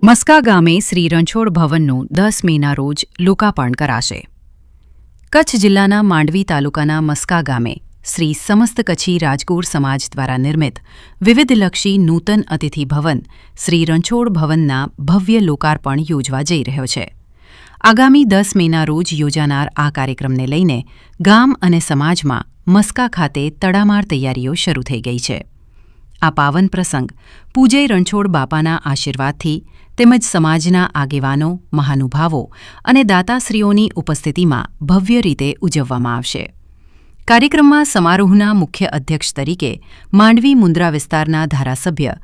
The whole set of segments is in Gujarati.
મસ્કા ગામે શ્રી રણછોડ ભવનનું 10 મેના રોજ લોકાર્પણ કરાશે. કચ્છ જિલ્લાના માંડવી તાલુકાના મસ્કા ગામે શ્રી સમસ્ત કચ્છી રાજગોર સમાજ દ્વારા નિર્મિત વિવિધલક્ષી નૂતન અતિથિ ભવન શ્રી રણછોડ ભવનના ભવ્ય લોકાર્પણ યોજવા જઈ રહ્યો છે. આગામી 10 મેના રોજ યોજાનાર આ કાર્યક્રમને લઈને ગામ અને સમાજમાં મસ્કા ખાતે તડામાર તૈયારીઓ શરૂ થઈ ગઈ છે. આ પાવન પ્રસંગ પૂજ્ય રણછોડ બાપાના આશીર્વાદથી તેમજ સમાજના આગેવાનો, મહાનુભાવો અને દાતાશ્રીઓની ઉપસ્થિતિમાં ભવ્ય રીતે ઉજવવામાં આવશે. કાર્યક્રમમાં સમારોહના મુખ્ય અધ્યક્ષ તરીકે માંડવી મુન્દ્રા વિસ્તારના ધારાસભ્ય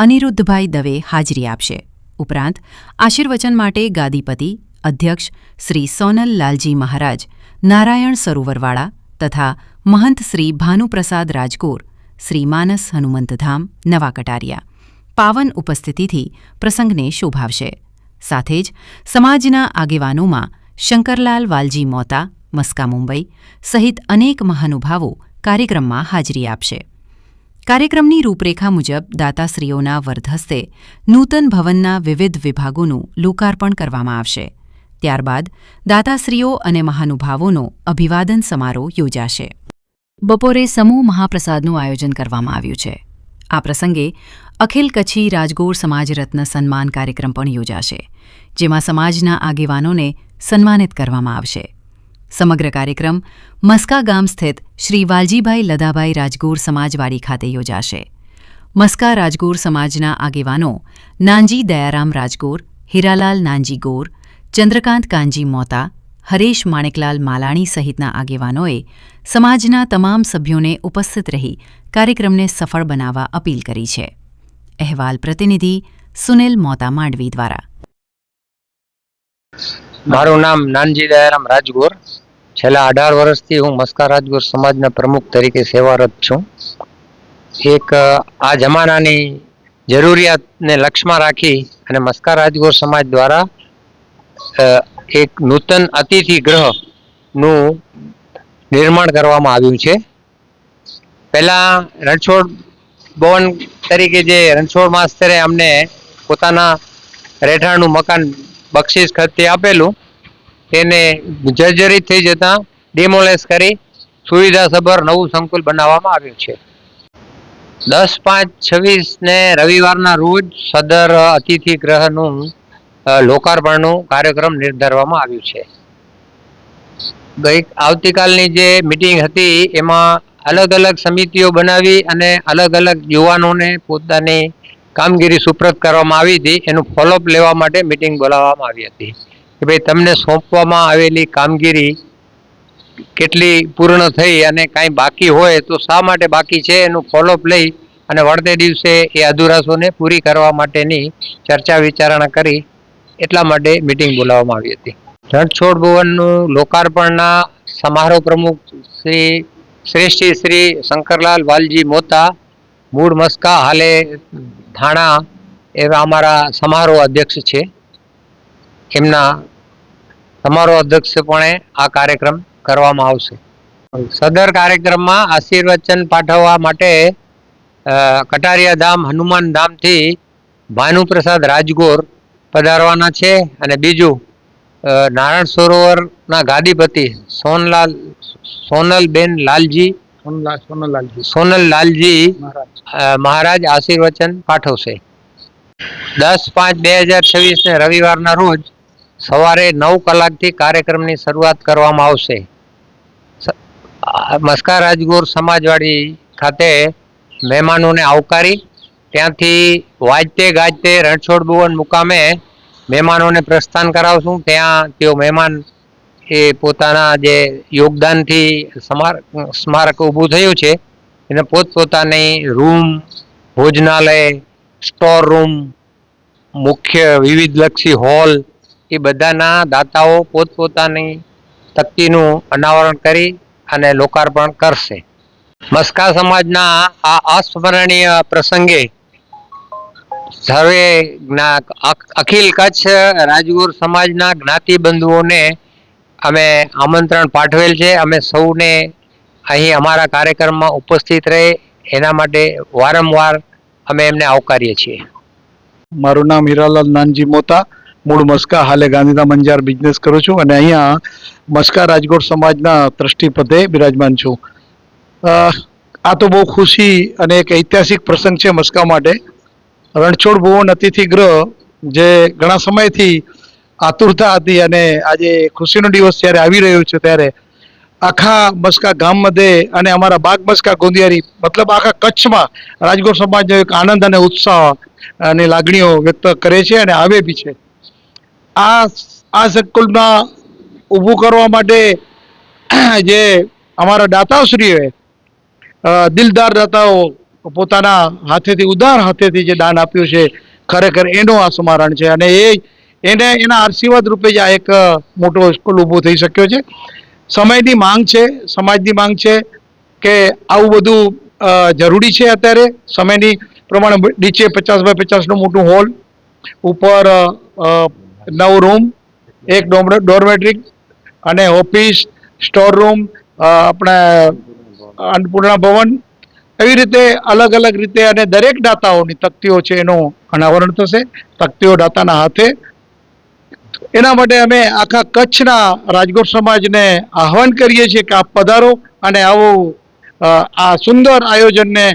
અનિરુદ્ધભાઈ દવે હાજરી આપશે. ઉપરાંત આશીર્વચન માટે ગાદીપતિ અધ્યક્ષ શ્રી સોનલ લાલજી મહારાજ, નારાયણ સરોવરવાળા તથા મહંત શ્રી ભાનુપ્રસાદ રાજગોર, શ્રી માનસ હનુમંતધામ નવા કટારિયા પાવન ઉપસ્થિતિથી પ્રસંગને શોભાવશે. સાથે જ સમાજના આગેવાનોમાં શંકરલાલ વાલજી મોતા, મસ્કા મુંબઈ સહિત અનેક મહાનુભાવો કાર્યક્રમમાં હાજરી આપશે. કાર્યક્રમની રૂપરેખા મુજબ દાતાશ્રીઓના વરદહસ્તે નૂતન ભવનના વિવિધ વિભાગોનું લોકાર્પણ કરવામાં આવશે. ત્યારબાદ દાતાશ્રીઓ અને મહાનુભાવોનો અભિવાદન સમારોહ યોજાશે. બપોરે સમૂહ મહાપ્રસાદનું આયોજન કરવામાં આવ્યું છે. આ પ્રસંગે અખિલ કચ્છી રાજગોર સમાજ રત્ન સન્માન કાર્યક્રમ પણ યોજાશે, જેમાં સમાજના આગેવાનોને સન્માનિત કરવામાં આવશે. સમગ્ર કાર્યક્રમ મસ્કા ગામ સ્થિત શ્રી વાલજીભાઈ લદાભાઈ રાજગોર સમાજવાડી ખાતે યોજાશે. મસ્કા રાજગોર સમાજના આગેવાનો નાનજી દયારામ રાજગોર, હીરાલાલ નાનજી ગોર, ચંદ્રકાંત કાનજી મોતા, હરેશ માણેકલાલ માલાણી સહિતના આગેવાનોએ સમાજના તમામ સભ્યોને ઉપસ્થિત રહી કાર્યક્રમને સફળ બનાવવા અપીલ કરી છે. અહેવાલ પ્રતિનિધિ સુનિલ મોતા માંડવી દ્વારા. મારું નામ નાનજી દયારામ રાજગોર. છેલ્લા 18 વર્ષથી હું મસ્કા રાજગોર સમાજના પ્રમુખ તરીકે સેવારત છું. એક આ જમાનાની જરૂરિયાતને લક્ષ્યમાં રાખી અને મસ્કા રાજગોર સમાજ દ્વારા એક નૂતન અતિથિ ગૃહનું નિર્માણ કરવામાં આવ્યું છે. પહેલા રણછોડ ભવન તરીકે જે રણછોડ માસ્તરે અમને પોતાના રહેઠાણનું મકાન બક્ષિસ ખાતે આપેલું, તેને જર્જરિત થઈ જતા ડિમોલેશ કરી સુવિધાસભર નવું સંકુલ બનાવવામાં આવ્યું છે. 10/5/26 રવિવારના રોજ સદર અતિથિ ગૃહનું લોકાર્પણનું કાર્યક્રમ નિર્ધારવામાં આવ્યું છે. આવતીકાલની જે મિટિંગ હતી એમાં અલગ અલગ સમિતિઓ બનાવી અને અલગ અલગ યુવાનોને પોતાની કામગીરી સુપ્રત કરવામાં આવી હતી. એનું ફોલોઅપ લેવા માટે મિટિંગ બોલાવવામાં આવી હતી કે ભાઈ તમને સોંપવામાં આવેલી કામગીરી કેટલી પૂર્ણ થઈ અને કાંઈ બાકી હોય તો શા માટે બાકી છે એનું ફોલોઅપ લઈ અને વળતે દિવસે એ અધુરાશોને પૂરી કરવા માટેની ચર્ચા વિચારણા કરી, એટલા માટે મિટિંગ બોલાવવામાં આવી હતી. રણછોડ ભવનનું લોકાર્પણના સમારોહ પ્રમુખ શ્રી શ્રી શંકરલાલ વાલજી મોતા, મૂળ મસ્કા, હાલે થાણા એવા અમારા સમારોહ અધ્યક્ષ છે. એમના સમારોહ અધ્યક્ષપણે આ કાર્યક્રમ કરવામાં આવશે. સદર કાર્યક્રમમાં આશીર્વચન પાઠવવા માટે કટારિયા ધામ, હનુમાન ધામથી ભાનુપ્રસાદ રાજગોર પધારવાના છે. અને બીજું નારાયણ સરોવરના ગાદીપતિ સોનલ લાલજી મહારાજ આશીર્વચન પાઠવશે. 10/5/2026 રવિવારના રોજ સવારે 9 કલાકથી કાર્યક્રમની શરૂઆત કરવામાં આવશે. મસ્કા રાજગોર સમાજવાડી ખાતે મહેમાનોને આવકારી ત્યાંથી વાજતે ગાજતે રણછોડ ભવન મુકામે મહેમાનોને પ્રસ્થાન કરાવશું. ત્યાં તેઓ મહેમાન એ પોતાના જે યોગદાનથી સ્મારક ઊભું થયું છે એને પોતપોતાની રૂમ, ભોજનાલય, સ્ટોર રૂમ, મુખ્ય વિવિધલક્ષી હોલ એ બધાના દાતાઓ પોતપોતાની તકતીનું અનાવરણ કરી અને લોકાર્પણ કરશે. મસ્કા સમાજના આ અસ્મરણીય પ્રસંગે સર્વે અખિલ કચ્છ રાજગોર સમાજના જ્ઞાતિબંધુઓને અમે આમંત્રણ પાઠવેલ છે. અમે સૌને અહીં અમારા કાર્યક્રમમાં ઉપસ્થિત રહે એના માટે વારંવાર અમે એમને આવકારીએ છીએ. મારું નામ હીરાલાલ નાનજી મોતા, મૂળ મસ્કા, હાલે ગાંધીધામ અંજાર બિઝનેસ કરું છું અને અહીંયા મસ્કા રાજકોટ સમાજના ટ્રસ્ટી પદે બિરાજમાન છું. આ તો બહુ ખુશી અને એક ઐતિહાસિક પ્રસંગ છે મસ્કા માટે. રણછોડ ભુવન અતિથિ ગૃહ જે ઘણા સમયથી આતુરતા હતી અને આજે ખુશીનો દિવસ જ્યારે આવી રહ્યો છે ત્યારે આખા મસ્કા ગામ મધ્યે અને અમારા બાગ મસ્કા ગોંદિયારી મતલબ આખા કચ્છમાં રાજકોટ સમાજનો એક આનંદ અને ઉત્સાહ અને લાગણીઓ વ્યક્ત કરે છે અને આવે બી છે. આ સંકુલમાં ઊભું કરવા માટે જે અમારા દાતાશ્રીઓએ દિલદાર દાતાઓ પોતાના હાથેથી ઉદાર હાથેથી જે દાન આપ્યું છે, ખરેખર એનું આ સ્મરણ છે અને એના આશીર્વાદ રૂપે જ આ એક મોટો સ્કૂલ ઊભો થઈ શક્યો છે. સમયની માંગ છે, સમાજની માંગ છે કે આવું બધું જરૂરી છે. અત્યારે સમયની પ્રમાણે નીચે 50x50 નું મોટું હોલ, ઉપર 9 રૂમ, એક ડોર્મેટરી અને ઓફિસ, સ્ટોર રૂમ, આપણે અન્નપૂર્ણા ભવન, એવી રીતે અલગ અલગ રીતે અને દરેક દાતાઓની તકતીઓ છે એનું અનાવરણ થશે, તકતીઓ દાતાના હાથે. એના માટે અમે આખા કચ્છના રાજકોટ સમાજને આહવાન કરીએ છીએ કે આપ પધારો અને આવું આ સુંદર આયોજનને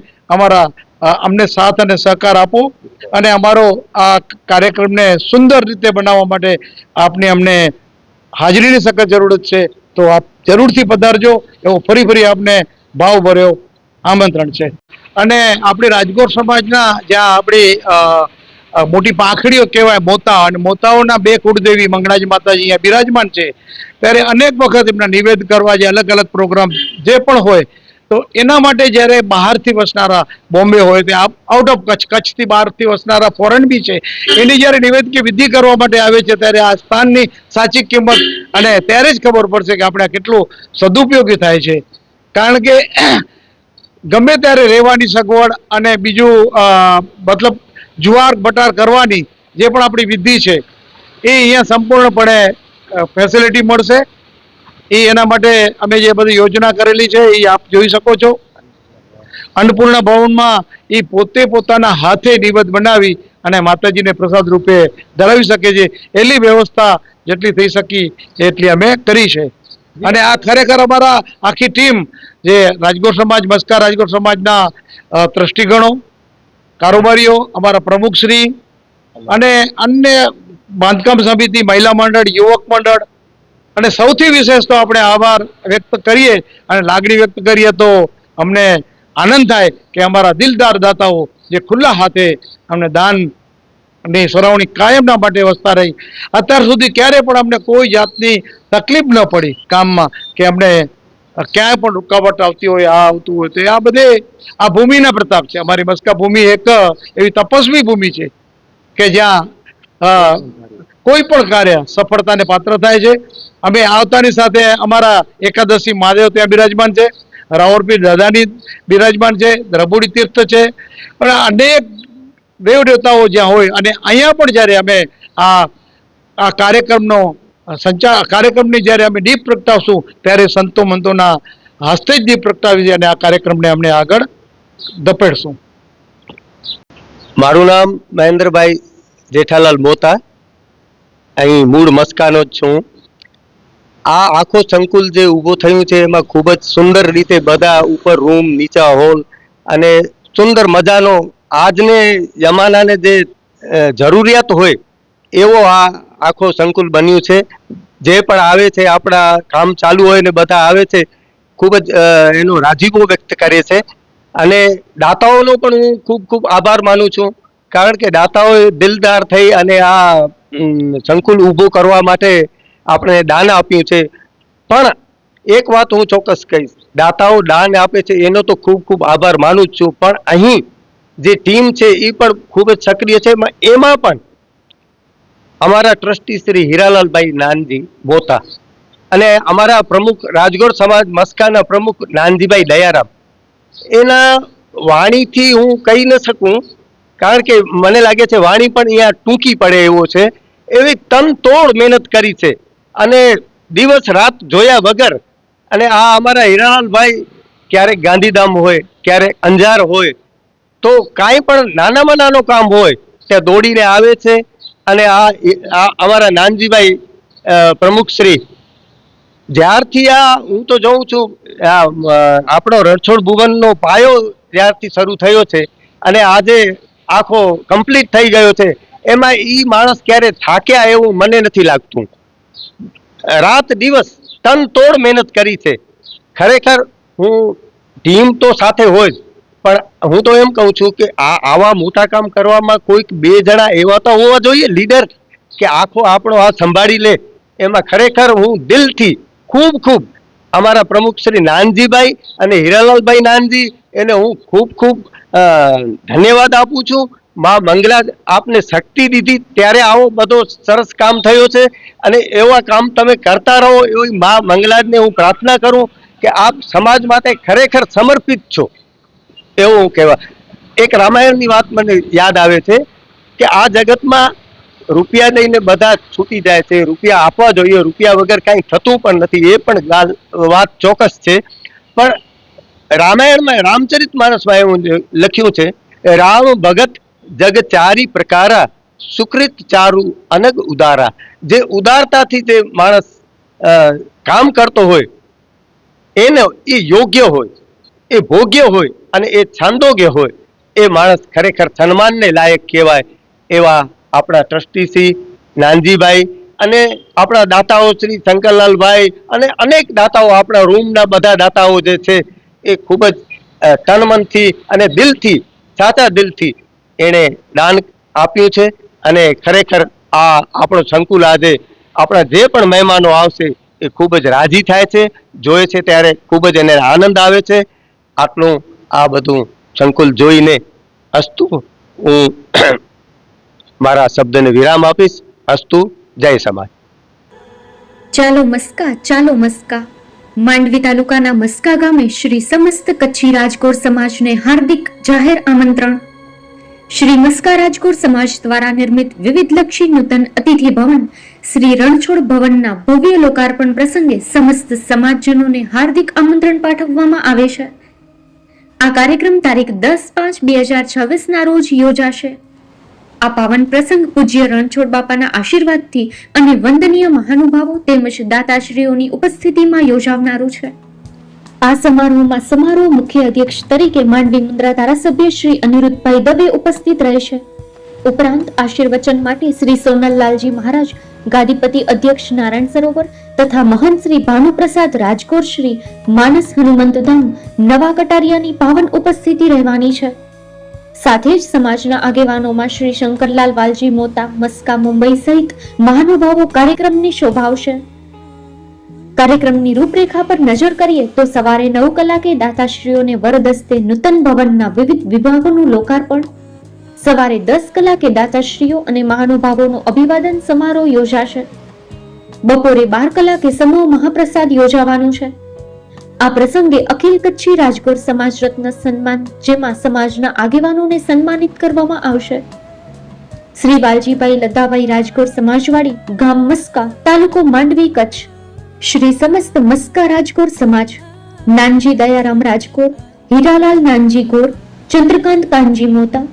અમને સાથ અને સહકાર આપો અને અમારો આ કાર્યક્રમને સુંદર રીતે બનાવવા માટે આપની અમને હાજરીની સખત જરૂરત છે. તો આપ જરૂરથી પધારજો એવો ફરી આપને ભાવભર્યો આમંત્રણ છે. અને આપણી રાજકોટ સમાજના જ્યાં આપણી મોટી પાંખડીઓ કહેવાય મોતા, અને મોતાઓના 2 કુળદેવી મંગળાજી માતાજી અહીંયા બિરાજમાન છે, ત્યારે અનેક વખત એમના નિવેદ કરવા જે અલગ અલગ પ્રોગ્રામ જે પણ હોય તો એના માટે જ્યારે બહારથી વસનારા, બોમ્બે હોય તે આઉટ ઓફ કચ્છથી બહારથી વસનારા ફોરેન બી છે, એની જ્યારે નિવેદ કે વિધિ કરવા માટે આવે છે ત્યારે આ સ્થાનની સાચી કિંમત અને ત્યારે જ ખબર પડશે કે આપણે કેટલું સદુપયોગી થાય છે. કારણ કે ગમે ત્યારે રહેવાની સગવડ અને બીજું મતલબ જુવાર બટાર કરવાની જે પણ આપણી વિધિ છે એ અહીંયા સંપૂર્ણપણે ફેસિલિટી મળશે. એના માટે અમે જે બધી યોજના કરેલી છે એ આપ જોઈ શકો છો. અન્નપૂર્ણા ભવનમાં એ પોતે પોતાના હાથે નિવેદ બનાવી અને માતાજીને પ્રસાદ રૂપે ધરાવી શકે છે. એટલી વ્યવસ્થા જેટલી થઈ શકી એટલી અમે કરી છે. અને આ ખરેખર અમારા આખી ટીમ જે રાજકોટ સમાજ, મસ્કા રાજકોટ સમાજના ટ્રસ્ટીગણો, કારોબારીઓ, અમારા પ્રમુખશ્રી અને અન્ય બાંધકામ સમિતિ, મહિલા મંડળ, યુવક મંડળ, અને સૌથી વિશેષ તો આપણે આભાર વ્યક્ત કરીએ અને લાગણી વ્યક્ત કરીએ તો અમને આનંદ થાય કે અમારા દિલદાર દાતાઓ જે ખુલ્લા હાથે અમને દાનની સરવણી કાયમના માટે વસતા રહી. અત્યાર સુધી ક્યારે પણ અમને કોઈ જાતની તકલીફ ન પડી કામમાં કે અમને ક્યાંય પણ રૂકાવટ આવતી હોય, આ આવતું હોય. તો આ બધે આ ભૂમિના પ્રતાપ છે. અમારી મસ્કા ભૂમિ એક એવી તપસ્વી ભૂમિ છે કે જ્યાં કોઈ પણ કાર્ય સફળતાને પાત્ર થાય છે. અમે આવતાની સાથે અમારા એકાદશી મહાદેવ ત્યાં બિરાજમાન છે, રાવરપીર દાદાની બિરાજમાન છે, દ્રબુડી તીર્થ છે, પણ અનેક દેવ દેવતાઓ જ્યાં હોય. અને અહીંયા પણ જ્યારે અમે આ કાર્યક્રમની જ્યારે અમે દીપ પ્રગટાવશું ત્યારે સંતો મંતોના હસ્તે જ દીપ પ્રગટાવી અને આ કાર્યક્રમને અમને આગળ ધપેડશું. મારું નામ મહેન્દ્રભાઈ જેઠાલાલ મોતા, અહીં મૂળ મસ્કાનો જ છું. આ આખો સંકુલ જે ઊભો થયું છે એમાં ખૂબ જ સુંદર રીતે બધા ઉપર રૂમ, નીચા હોલ અને સુંદર મજાનો આજને જમાનાને જે જરૂરિયાત હોય એવો આ આખો સંકુલ બન્યું છે. જે પણ આવે છે, આપણા કામ ચાલુ હોય ને બધા આવે છે, ખૂબ જ એનો રાજીપો વ્યક્ત કરે છે. અને દાતાઓનો પણ હું ખૂબ ખૂબ આભાર માનું છું, કારણ કે દાતાઓએ દિલદાર થઈ અને આ સંકુલ ઊભું કરવા માટે આપણે દાન આપ્યું છે. પણ એક વાત હું ચોક્કસ કહીશ, દાતાઓ દાન આપે છે એનો તો ખૂબ ખૂબ આભાર માનું જ છું, પણ અહીં જે ટીમ છે એ પણ ખૂબ જ સક્રિય છે. એમાં પણ અમારા ટ્રસ્ટી શ્રી હીરાલાલભાઈ નાનજી મોતા અને અમારા પ્રમુખ રાજકોટ સમાજ મસ્કાના પ્રમુખ નાનજીભાઈ દયારામ, એના વાણીથી હું કહી ન શકું, કારણ કે મને લાગે છે વાણી પણ અહીંયા ટૂંકી પડે એવો છે. એવી તનતોડ મહેનત કરી છે અને દિવસ રાત જોયા વગર. અને આ અમારા હીરાલાલભાઈ ક્યારેક ગાંધીધામ હોય, ક્યારેક અંજાર હોય, તો કાંઈ પણ નાનામાં નાનું કામ હોય ત્યાં દોડીને આવે છે અને આ અમારા નાનજીભાઈ પ્રમુખ શ્રી જ્યારથી હું તો જોઉં છું આપણો રણછોડ ભુવનનો પાયો જ્યારથી શરૂ થયો છે અને આજે આખો કમ્પ્લીટ થઈ ગયો છે, એમાં ઈ માણસ ક્યારે થાક્યા એવું મને નથી લાગતું. રાત દિવસ તન તોડ મહેનત કરી છે. ખરેખર હું ટીમ તો સાથે હોય જ, પણ હું તો એમ કહું છું કે આવા મોટા કામ કરવામાં કોઈક 2 જણા એવા તો હોવા જોઈએ લીડર કે આખો આપણો આ સંભાળી લે. એમાં ખરેખર હું દિલથી ખૂબ અમારા પ્રમુખ શ્રી નાનજીભાઈ અને હીરાલાલભાઈ નાનજી એને હું ખૂબ ધન્યવાદ આપું છું. માં મંગલા આપને શક્તિ દીધી ત્યારે આવો બધો સરસ કામ થયો છે અને એવા કામ તમે કરતા રહો એવી માં મંગલાને હું પ્રાર્થના કરું કે આપ સમાજ માટે ખરેખર સમર્પિત છો એવું હું કહેવા. એક રામાયણની વાત મને યાદ આવે છે કે આ જગતમાં રૂપિયા લઈને બધા છૂટી જાય છે, રૂપિયા આપવા જોઈએ, રૂપિયા વગર કાંઈ થતું પણ નથી, એ પણ વાત ચોક્કસ છે. પણ રામાયણમાં રામચરિત માનસમાં એવું લખ્યું છે, રામ ભગત જગ ચારી પ્રકારા સુકૃત ચારુ અનગ ઉદારા. જે ઉદારતાથી જે માણસ કામ કરતો હોય એને એ યોગ્ય હોય, એ ભોગ્ય હોય અને એ છાંદોગ્ય હોય, એ માણસ ખરેખર સન્માનને લાયક કહેવાય. એવા આપણા ટ્રસ્ટી શ્રી નાનજીભાઈ અને આપણા દાતાઓ શ્રી શંકરલાલભાઈ અને અનેક દાતાઓ, આપણા રૂમના બધા દાતાઓ જે છે એ ખૂબ જ તન મનથી અને દિલથી, સાચા દિલથી એણે દાન આપ્યું છે. અને ખરેખર આ આપણો સંકુલ આજે આપણા જે પણ મહેમાનો આવશે એ ખૂબ જ રાજી થાય છે, જોવે છે ત્યારે ખૂબ જ એને આનંદ આવે છે. આટલું આ બધું સંકુલ જોઈને અસ્તુ હું મારા શબ્દને વિરામ આપીશ. અસ્તુ. જય સમાજ. ચાલો મસ્કા માંડવી તાલુકાના મસ્કા ગામે શ્રી સમસ્ત કચ્છી રાજગોર સમાજને હાર્દિક જાહેર આમંત્રણ. શ્રી મસ્કા રાજગોર સમાજ દ્વારા નિર્મિત વિવિધલક્ષી નૂતન અતિથિ ભવન શ્રી રણછોડ ભવનના ભવ્ય લોકાર્પણ પ્રસંગે સમસ્ત સમાજજનોને હાર્દિક આમંત્રણ પાઠવવામાં આવે છે. આ કાર્યક્રમ તારીખ 10/5/2026 ના રોજ યોજાશે. આ પાવન પ્રસંગ પૂજ્ય રણછોડ બાપાના આશીર્વાદથી અને વંદનીય મહાનુભાવો તેમજ દાતાશ્રીઓની ઉપસ્થિતિમાં યોજાનારું છે. આ સમારોહમાં સમારોહ મુખ્ય અધ્યક્ષ તરીકે માંડવી મુન્દ્રા ધારાસભ્ય શ્રી અનિરુદ્ધભાઈ દવે ઉપસ્થિત રહેશે. ઉપરાંત આશીર્વચન માટે શ્રી સોનલલાલજી મહારાજ, ગાદીપતિ અધ્યક્ષ નારાયણ સરોવર તથા મહંત શ્રી ભાનુપ્રસાદ રાજગોર, શ્રી માનસ હનુમંતધામ નવા કટારિયાની પાવન ઉપસ્થિતિ રહેવાની છે. સાથે જ સમાજના આગેવાનોમાં શ્રી શંકરલાલ વાલજી મોતા, મસ્કા મુંબઈ સહિત મહાનુભાવો કાર્યક્રમની શોભાવશે. કાર્યક્રમની રૂપરેખા પર નજર કરીએ તો સવારે 9 કલાકે દાતાશ્રીઓને વરદસ્તે નૂતન ભવનના વિવિધ વિભાગોનું લોકાર્પણ, સવારે 10 કલાકે દાતાશ્રીઓ અને મહાનુભાવોનો અભિવાદન સમારોહ યોજાશે. બપોરે 12 કલાકે સમૂહ મહાપ્રસાદ યોજાવાનું છે. આ પ્રસંગે અખિલ કચ્છી રાજગોર સમાજ રત્ન સન્માન, જેમાં સમાજના આગેવાનોને સન્માનિત કરવામાં આવશે. શ્રી વાલજીભાઈ લતાભાઈ રાજગોર સમાજવાડી, ગામ મસ્કા, તાલુકો માંડવી, કચ્છ. શ્રી સમસ્ત મસ્કા રાજગોર સમાજ, નાનજી દયારામ રાજગોર, હીરાલાલ નાનજી ગોર, ચંદ્રકાંત કાનજી મોતા,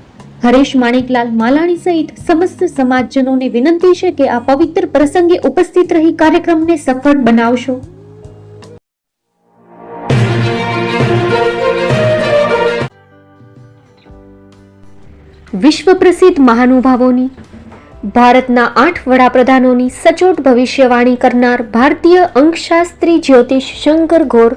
હરેશ માણેકલાલ માલાણી સહિત સમસ્ત સમાજજનોને વિનંતી છે કે આ પવિત્ર પ્રસંગે ઉપસ્થિત રહી કાર્યક્રમને સફળ બનાવશો. વિશ્વ પ્રસિદ્ધ મહાનુભાવોની, ભારતના 8 વડાપ્રધાનોની સચોટ ભવિષ્યવાણી કરનાર ભારતીય અંકશાસ્ત્રી જ્યોતિષ શંકર ગોર,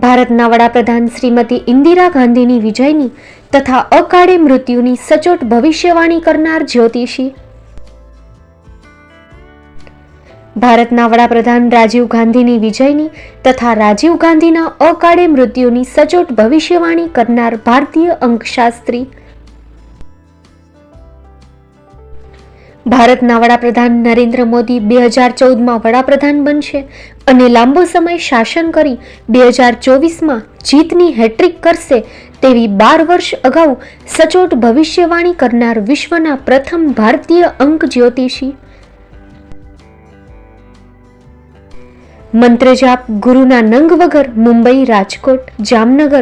ભારતના વડાપ્રધાન શ્રીમતી ઇન્દિરા ગાંધીની વિજયની તથા અકાળે મૃત્યુની સચોટ ભવિષ્યવાણી કરનાર જ્યોતિષી, ભારતના વડાપ્રધાન રાજીવ ગાંધીની વિજયની તથા રાજીવ ગાંધીના અકાળે મૃત્યુની સચોટ ભવિષ્યવાણી કરનાર ભારતીય અંકશાસ્ત્રી, ભારતના વડાપ્રધાન નરેન્દ્ર મોદી 2014માં વડાપ્રધાન બનશે અને લાંબો સમય શાસન કરી 2024માં જીતની હેટ્રિક કરશે તેવી 12 વર્ષ અગાઉ સચોટ ભવિષ્યવાણી કરનાર વિશ્વના પ્રથમ ભારતીય અંક જ્યોતિષી, મંત્ર જાપ ગુરુના નંગ વગર મુંબઈ, રાજકોટ, જામનગર,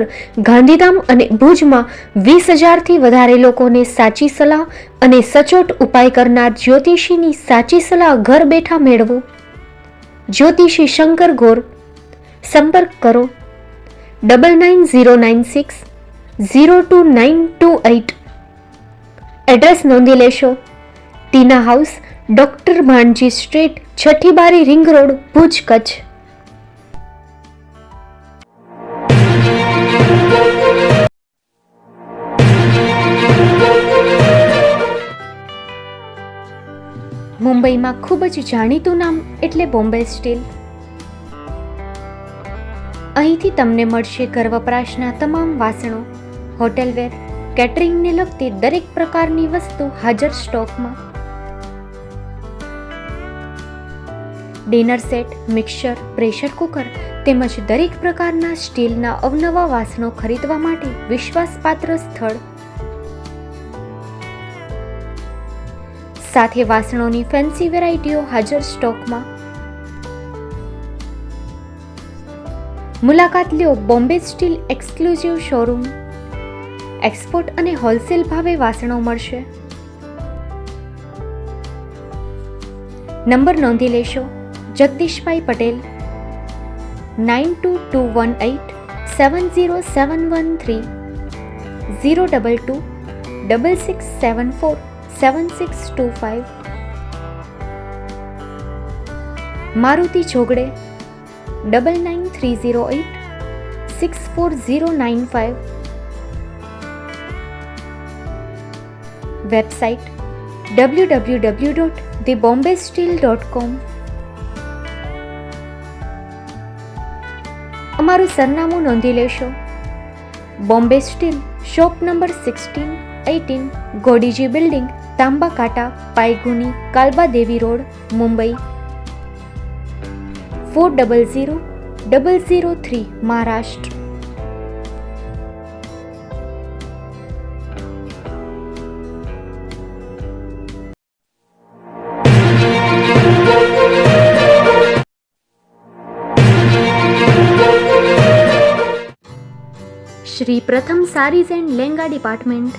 ગાંધીધામ અને ભુજમાં 20,000થી વધારે લોકોને સાચી સલાહ અને સચોટ ઉપાય કરનાર જ્યોતિષીની સાચી સલાહ ઘર બેઠા મેળવો. જ્યોતિષી શંકર ગોર. સંપર્ક કરો 9909602928. એડ્રેસ નોંધી લેશો. ટીના હાઉસ, ડોક્ટર ભાણજી સ્ટ્રીટ, છઠ્ઠી બારી, રિંગ રોડ, ભુજ, કચ્છ. મુંબઈમાં ખૂબ જ જાણીતું નામ એટલે બોમ્બે સ્ટીલ. અહીંથી તમને મળશે ઘર વપરાશના તમામ વાસણો, હોટેલવેર, કેટરિંગને લગતી દરેક પ્રકારની વસ્તુ હાજર સ્ટોકમાં. Dinner set, mixer, pressure cooker તેમજ દરેક પ્રકારના સ્ટીલના અવનવા વાસણો ખરીદવા માટે વિશ્વાસપાત્ર સ્થળ. સાથે વાસણોની ફેન્સી વેરાયટીઓ હાજર સ્ટોકમાં. મુલાકાત લ્યો Bombay steel exclusive showroom. Export અને હોલસેલ ભાવે વાસણો મળશે. નંબર નોંધી લેશો. જગદીશભાઈ પટેલ 9221870713 022 6674 7625. મારુતિ જોગડે 9930864095. Website www.thebombasteel.com. અમારું સરનામું નોંધી લેશો. Bombay steel, shop number 16-18, Godiji building, Tamba Kanta, Pydhonie, Kalba Devi road, Mumbai 400003, Maharashtra. Shri Pratham saris and lehenga department,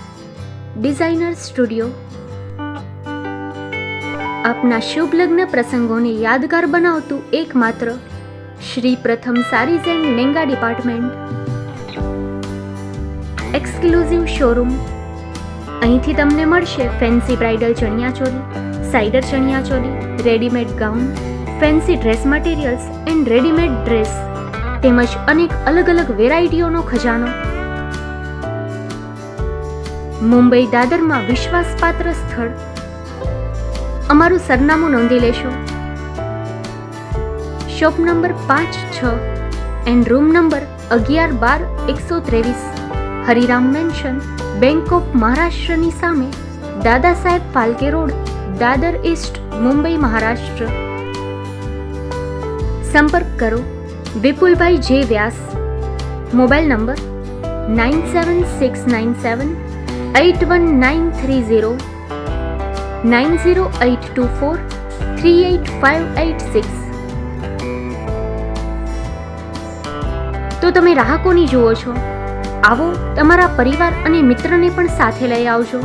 designer studio. આપના શુભ લગ્ન પ્રસંગોને યાદગાર બનાવતું એકમાત્ર Shri Pratham saris and lehenga department. Exclusive showroom. અહીંથી તમને મળશે fancy bridal chaniya choli, cider chaniya choli, readymade gown, fancy dress materials and readymade dress તેમજ અનેક અલગ અલગ વેરાયટીઓનો ખજાનો. મુંબઈ દાદરમાં વિશ્વાસપાત્ર સ્થળ. અમારું સરનામું નોંધી લેશો. Shop number 5-6 and room number 11-12-123, Hariram mansion, bank of મહારાષ્ટ્રની સામે, દાદા સાહેબ ફાલ્કે રોડ, દાદર ઈસ્ટ, મુંબઈ, મહારાષ્ટ્ર. સંપર્ક કરો વિપુલભાઈ જે વ્યાસ. Mobile number 9769781930 9082438586. તો તમે રાહ કોની જુઓ છો? આવો, તમારા પરિવાર અને મિત્રને પણ સાથે લઈ આવજો.